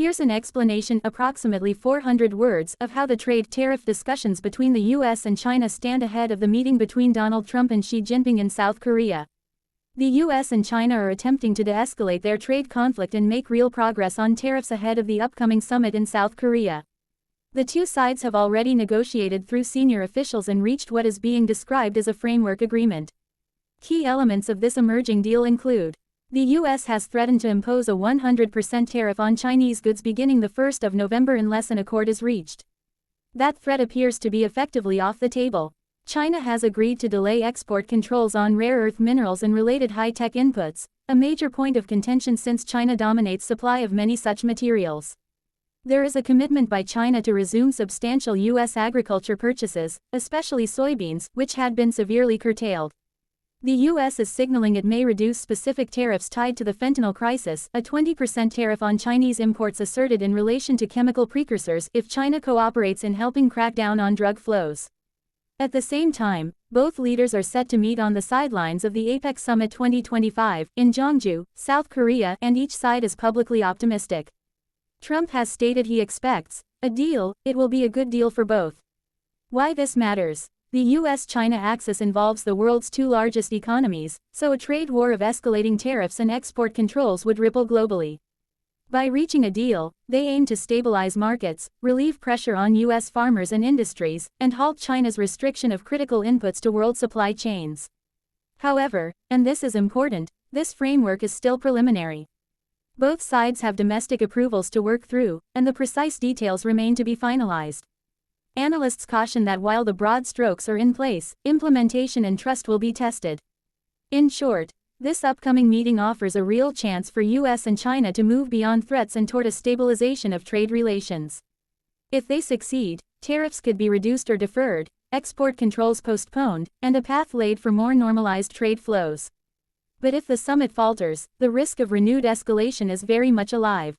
Here's an explanation, approximately 400 words, of how the trade tariff discussions between the US and China stand ahead of the meeting between Donald Trump and Xi Jinping in South Korea. The US and China are attempting to de-escalate their trade conflict and make real progress on tariffs ahead of the upcoming summit in South Korea. The two sides have already negotiated through senior officials and reached what is being described as a framework agreement. Key elements of this emerging deal include: the US has threatened to impose a 100% tariff on Chinese goods beginning the 1st of November unless an accord is reached. That threat appears to be effectively off the table. China has agreed to delay export controls on rare earth minerals and related high-tech inputs, a major point of contention since China dominates supply of many such materials. There is a commitment by China to resume substantial US agriculture purchases, especially soybeans, which had been severely curtailed. The US is signaling it may reduce specific tariffs tied to the fentanyl crisis, a 20% tariff on Chinese imports asserted in relation to chemical precursors, if China cooperates in helping crack down on drug flows. At the same time, both leaders are set to meet on the sidelines of the APEC Summit 2025 in Jeonju, South Korea, and each side is publicly optimistic. Trump has stated he expects a deal. It will be a good deal for both. Why this matters? The US-China axis involves the world's two largest economies, so a trade war of escalating tariffs and export controls would ripple globally. By reaching a deal, they aim to stabilize markets, relieve pressure on US farmers and industries, and halt China's restriction of critical inputs to world supply chains. However, and this is important, this framework is still preliminary. Both sides have domestic approvals to work through, and the precise details remain to be finalized. Analysts caution that while the broad strokes are in place, implementation and trust will be tested. In short, this upcoming meeting offers a real chance for US and China to move beyond threats and toward a stabilization of trade relations. If they succeed, tariffs could be reduced or deferred, export controls postponed, and a path laid for more normalized trade flows. But if the summit falters, the risk of renewed escalation is very much alive.